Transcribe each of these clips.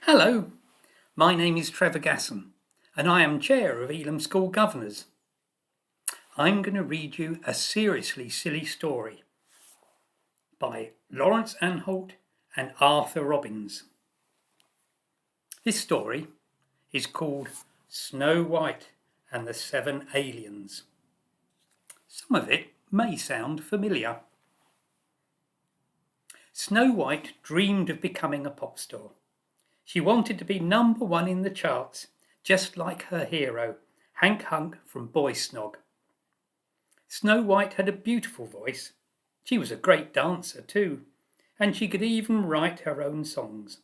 Hello, my name is Trevor and I am Chair of Elam School Governors. I'm going to read you a seriously silly story by Lawrence Anholt and Arthur Robbins. This story is called Snow White and the Seven Aliens. Some of it may sound familiar. Snow White dreamed of becoming a pop star. She wanted to be number one in the charts, just like her hero, Hank Hunk from Boy Snog. Snow White had a beautiful voice. She was a great dancer too, and she could even write her own songs.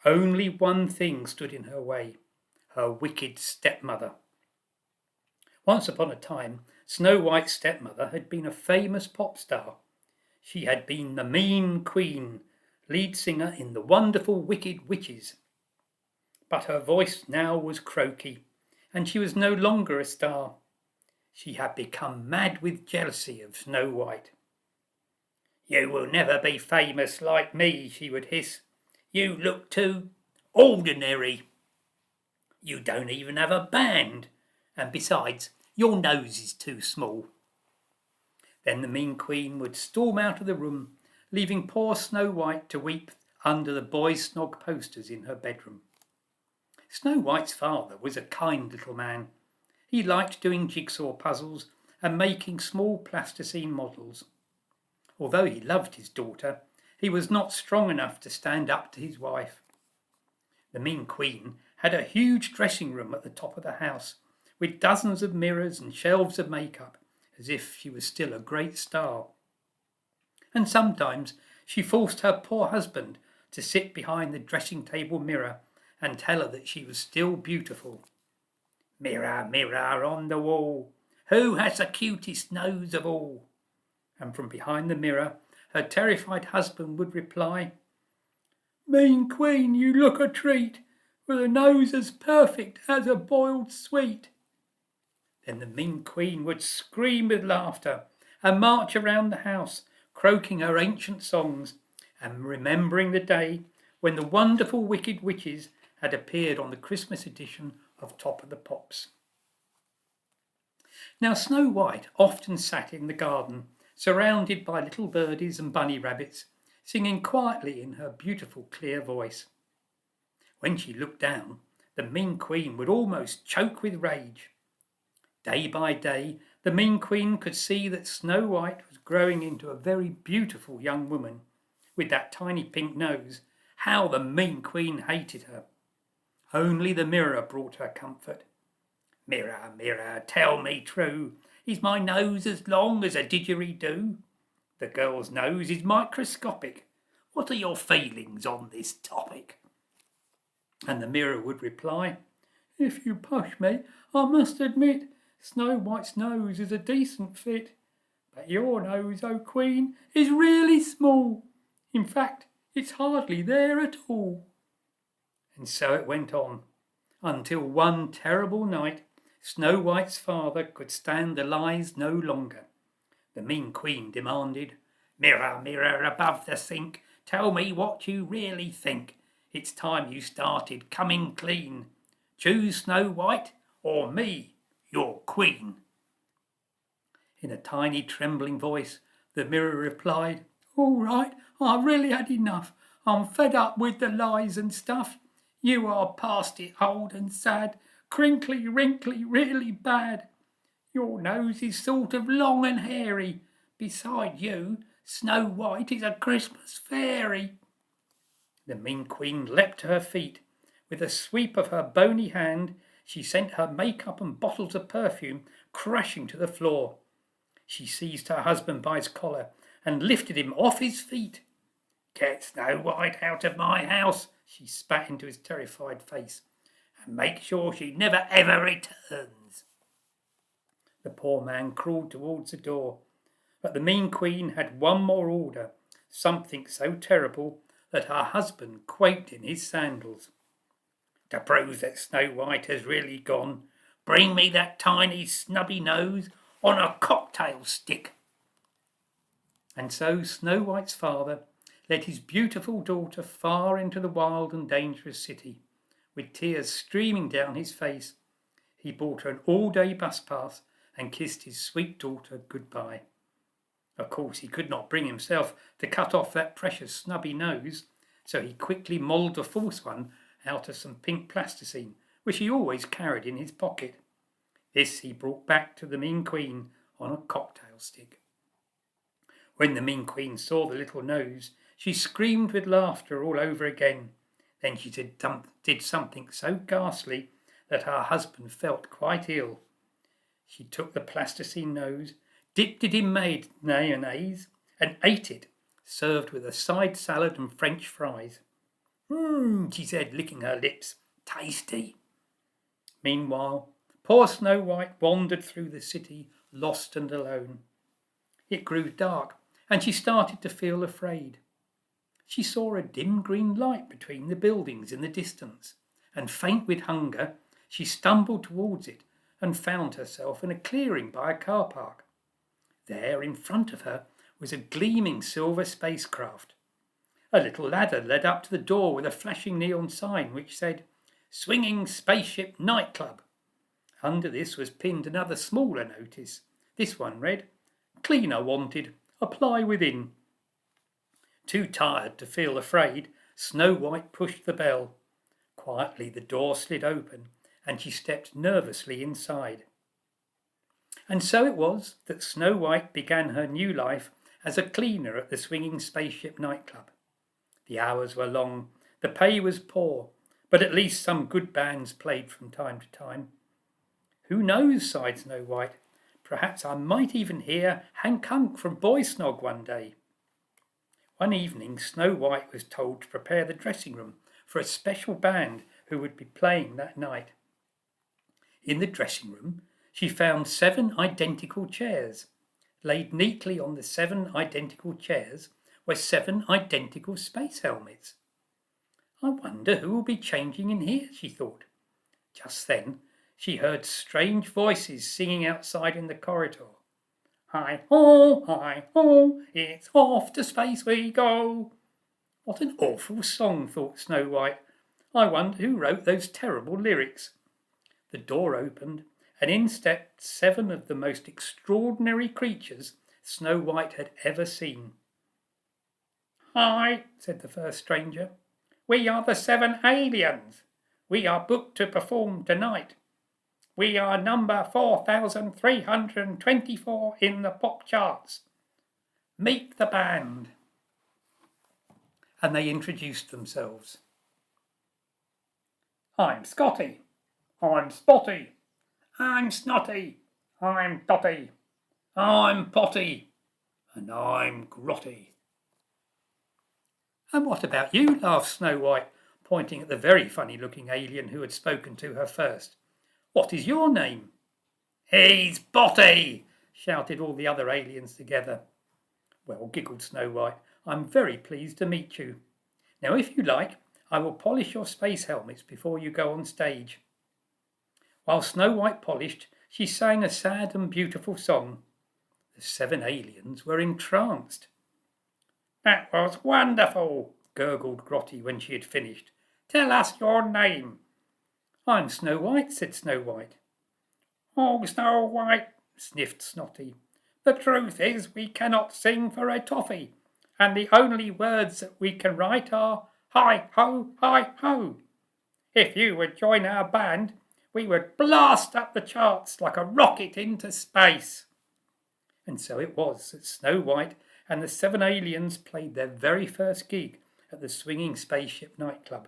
Only one thing stood in her way, her wicked stepmother. Once upon a time, Snow White's stepmother had been a famous pop star. She had been the Mean Queen, lead singer in the wonderful Wicked Witches. But her voice now was croaky, and she was no longer a star. She had become mad with jealousy of Snow White. "You will never be famous like me," she would hiss. "You look too ordinary. You don't even have a band, and besides, your nose is too small." Then the Mean Queen would storm out of the room, leaving poor Snow White to weep under the Boy Snog posters in her bedroom. Snow White's father was a kind little man. He liked doing jigsaw puzzles and making small plasticine models. Although he loved his daughter, he was not strong enough to stand up to his wife. The Mean Queen had a huge dressing room at the top of the house, with dozens of mirrors and shelves of makeup, as if she was still a great star. And sometimes she forced her poor husband to sit behind the dressing table mirror and tell her that she was still beautiful. "Mirror, mirror on the wall, who has the cutest nose of all?" And from behind the mirror, her terrified husband would reply, "Mean Queen, you look a treat, with a nose as perfect as a boiled sweet." Then the Mean Queen would scream with laughter and march around the house, croaking her ancient songs and remembering the day when the wonderful Wicked Witches had appeared on the Christmas edition of Top of the Pops. Now Snow White often sat in the garden, surrounded by little birdies and bunny rabbits, singing quietly in her beautiful clear voice. When she looked down, the Mean Queen would almost choke with rage. Day by day, the Mean Queen could see that Snow White was growing into a very beautiful young woman. With that tiny pink nose, how the Mean Queen hated her. Only the mirror brought her comfort. "Mirror, mirror, tell me true, is my nose as long as a didgeridoo? The girl's nose is microscopic. What are your feelings on this topic?" And the mirror would reply, "If you push me, I must admit, Snow White's nose is a decent fit. But your nose, O Queen, is really small. In fact, it's hardly there at all." And so it went on, until one terrible night, Snow White's father could stand the lies no longer. The Mean Queen demanded, "Mirror, mirror above the sink, tell me what you really think. It's time you started coming clean. Choose Snow White or me, your queen." In a tiny trembling voice, the mirror replied, "All right, I've really had enough. I'm fed up with the lies and stuff. You are past it old and sad, crinkly, wrinkly, really bad. Your nose is sort of long and hairy. Beside you, Snow White is a Christmas fairy." The Mean Queen leapt to her feet. With a sweep of her bony hand, she sent her makeup and bottles of perfume crashing to the floor. She seized her husband by his collar and lifted him off his feet. "Get Snow White out of my house," she spat into his terrified face, "and make sure she never ever returns." The poor man crawled towards the door, but the Mean Queen had one more order, something so terrible that her husband quaked in his sandals. "To prove that Snow White has really gone, bring me that tiny snubby nose on a cocktail stick." And so Snow White's father led his beautiful daughter far into the wild and dangerous city. With tears streaming down his face, he bought her an all-day bus pass and kissed his sweet daughter goodbye. Of course, he could not bring himself to cut off that precious snubby nose, so he quickly modelled a false one out of some pink plasticine, which he always carried in his pocket. This he brought back to the Mean Queen on a cocktail stick. When the Mean Queen saw the little nose, she screamed with laughter all over again. Then she did something so ghastly that her husband felt quite ill. She took the plasticine nose, dipped it in mayonnaise, and ate it, served with a side salad and French fries. She said, licking her lips. Tasty. Meanwhile, poor Snow White wandered through the city, lost and alone. It grew dark, and she started to feel afraid. She saw a dim green light between the buildings in the distance, and faint with hunger, she stumbled towards it and found herself in a clearing by a car park. There, in front of her, was a gleaming silver spacecraft. A little ladder led up to the door with a flashing neon sign which said, "Swinging Spaceship Nightclub." Under this was pinned another smaller notice. This one read, "Cleaner wanted. Apply within." Too tired to feel afraid, Snow White pushed the bell. Quietly the door slid open, and she stepped nervously inside. And so it was that Snow White began her new life as a cleaner at the Swinging Spaceship Nightclub. The hours were long, the pay was poor, but at least some good bands played from time to time. "Who knows," sighed Snow White, "perhaps I might even hear Hank Hunk from Boy Snog one day." One evening Snow White was told to prepare the dressing room for a special band who would be playing that night. In the dressing room she found 7 identical chairs. Laid neatly on the 7 identical chairs were 7 identical space helmets. "I wonder who will be changing in here," she thought. Just then she heard strange voices singing outside in the corridor. Hi ho, it's off to space we go." What an awful song, thought Snow White. I wonder who wrote those terrible lyrics. The door opened, and in stepped 7 of the most extraordinary creatures Snow White had ever seen. "Hi," said the first stranger. "We are the 7 aliens. We are booked to perform tonight. We are number 4324 in the pop charts. Meet the band." And they introduced themselves. "I'm Scotty." "I'm Spotty." "I'm Snotty." "I'm Dotty." "I'm Potty." "And I'm Grotty." "And what about you?" laughed Snow White, pointing at the very funny-looking alien who had spoken to her first. "What is your name?" "He's Botty!" shouted all the other aliens together. "Well," giggled Snow White, "I'm very pleased to meet you. Now, if you like, I will polish your space helmets before you go on stage." While Snow White polished, she sang a sad and beautiful song. The 7 aliens were entranced. "That was wonderful," gurgled Grotty when she had finished. "Tell us your name." "I'm Snow White," said Snow White. "Oh, Snow White," sniffed Snotty. "The truth is we cannot sing for a toffee, and the only words that we can write are hi ho, hi ho. If you would join our band, we would blast up the charts like a rocket into space." And so it was that Snow White and the 7 aliens played their very first gig at the Swinging Spaceship Nightclub.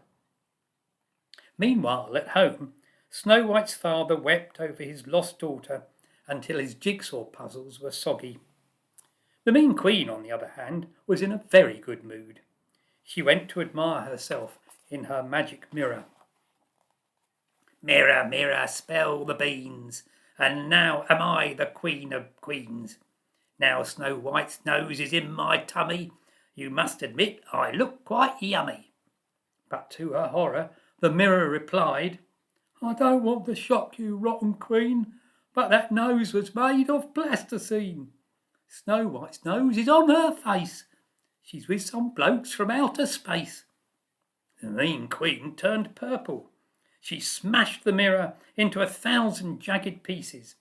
Meanwhile, at home, Snow White's father wept over his lost daughter until his jigsaw puzzles were soggy. The Mean Queen, on the other hand, was in a very good mood. She went to admire herself in her magic mirror. "Mirror, mirror, spell the beans, and now am I the Queen of Queens. Now Snow White's nose is in my tummy, you must admit I look quite yummy." But to her horror, the mirror replied, "I don't want to shock you, rotten queen, but that nose was made of plasticine. Snow White's nose is on her face. She's with some blokes from outer space." The mean queen turned purple. She smashed the mirror into 1,000 jagged pieces.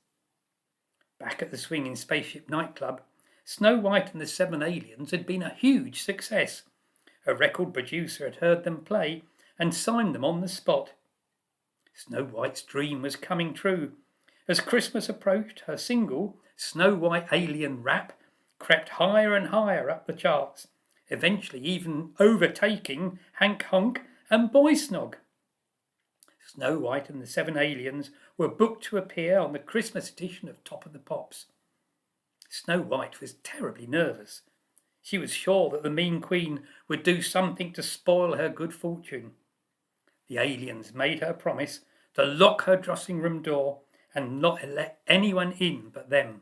Back at the swinging spaceship nightclub, Snow White and the 7 aliens had been a huge success. A record producer had heard them play and signed them on the spot. Snow White's dream was coming true. As Christmas approached, her single, Snow White Alien Rap, crept higher and higher up the charts, eventually even overtaking Hank Hunk and Boy Snog. Snow White and the 7 aliens were booked to appear on the Christmas edition of Top of the Pops. Snow White was terribly nervous. She was sure that the mean queen would do something to spoil her good fortune. The aliens made her promise to lock her dressing room door and not let anyone in but them.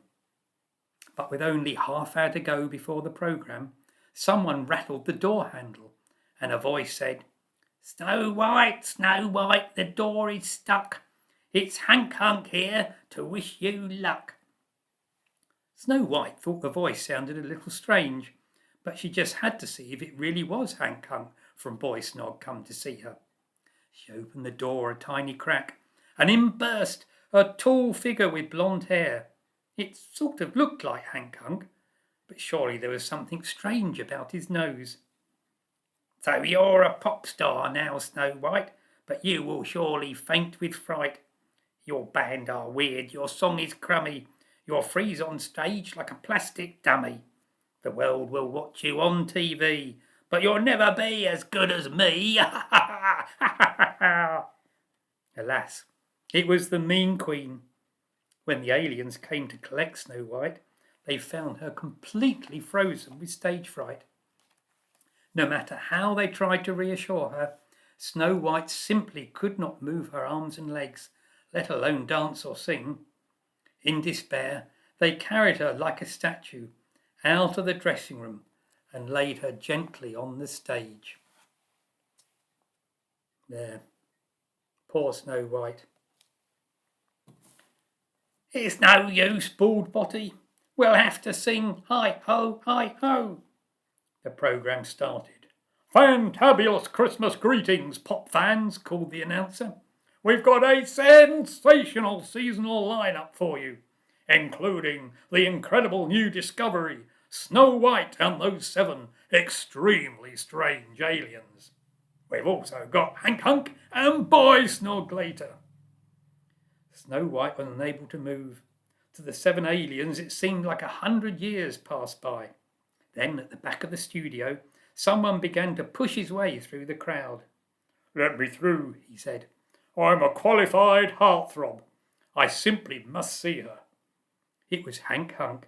But with only half hour to go before the programme, someone rattled the door handle and a voice said, Snow White, the door is stuck. It's Hank Hunk here to wish you luck." Snow White thought the voice sounded a little strange, but she just had to see if it really was Hank Hunk from Boy Snog come to see her. She opened the door a tiny crack, and in burst a tall figure with blonde hair. It sort of looked like Hank Hunk, but surely there was something strange about his nose. "So you're a pop star now, Snow White, but you will surely faint with fright. Your band are weird, your song is crummy, you're freeze on stage like a plastic dummy. The world will watch you on TV, but you'll never be as good as me." Alas, it was the mean queen. When the aliens came to collect Snow White, they found her completely frozen with stage fright. No matter how they tried to reassure her, Snow White simply could not move her arms and legs, let alone dance or sing. In despair, they carried her like a statue out of the dressing room and laid her gently on the stage. There, poor Snow White. "It's no use," bawled Botty. "We'll have to sing hi ho, hi ho." The programme started. "Fantabulous Christmas greetings, pop fans," called the announcer. "We've got a sensational seasonal lineup for you, including the incredible new discovery, Snow White and those 7 extremely strange aliens. We've also got Hank Hunk and Boy Snog later." Snow White was unable to move. To the 7 aliens it seemed like 100 years passed by. Then, at the back of the studio, someone began to push his way through the crowd. "Let me through," he said. "I'm a qualified heartthrob. I simply must see her." It was Hank Hunk.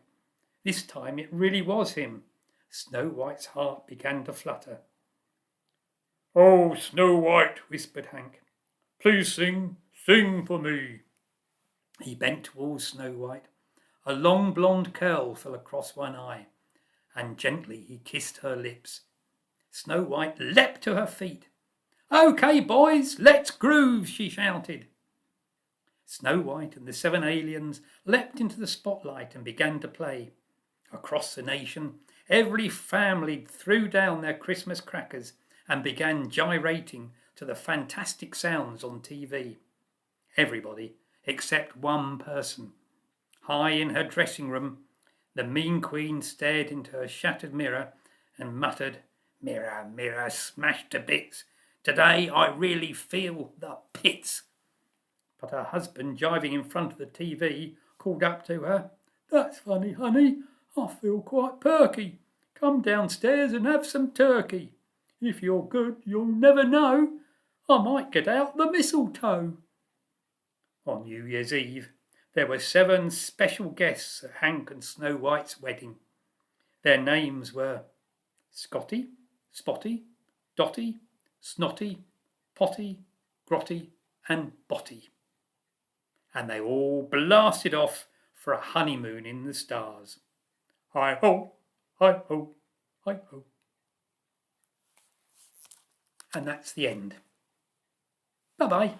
This time it really was him. Snow White's heart began to flutter. "Oh, Snow White," whispered Hank. "Please sing for me." He bent towards Snow White. A long blonde curl fell across one eye, and gently he kissed her lips. Snow White leapt to her feet. "Okay, boys, let's groove," she shouted. Snow White and the 7 aliens leapt into the spotlight and began to play. Across the nation, every family threw down their Christmas crackers and began gyrating to the fantastic sounds on TV. Everybody except one person. High in her dressing room, the mean queen stared into her shattered mirror and muttered, "Mirror, mirror, smashed to bits. Today I really feel the pits." But her husband, jiving in front of the TV, called up to her, "That's funny, honey. I feel quite perky. Come downstairs and have some turkey. If you're good, you'll never know. I might get out the mistletoe." On New Year's Eve, there were 7 special guests at Hank and Snow White's wedding. Their names were Scotty, Spotty, Dotty, Snotty, Potty, Grotty and Botty. And they all blasted off for a honeymoon in the stars. Hi ho, hi ho, hi ho. And that's the end. Bye-bye.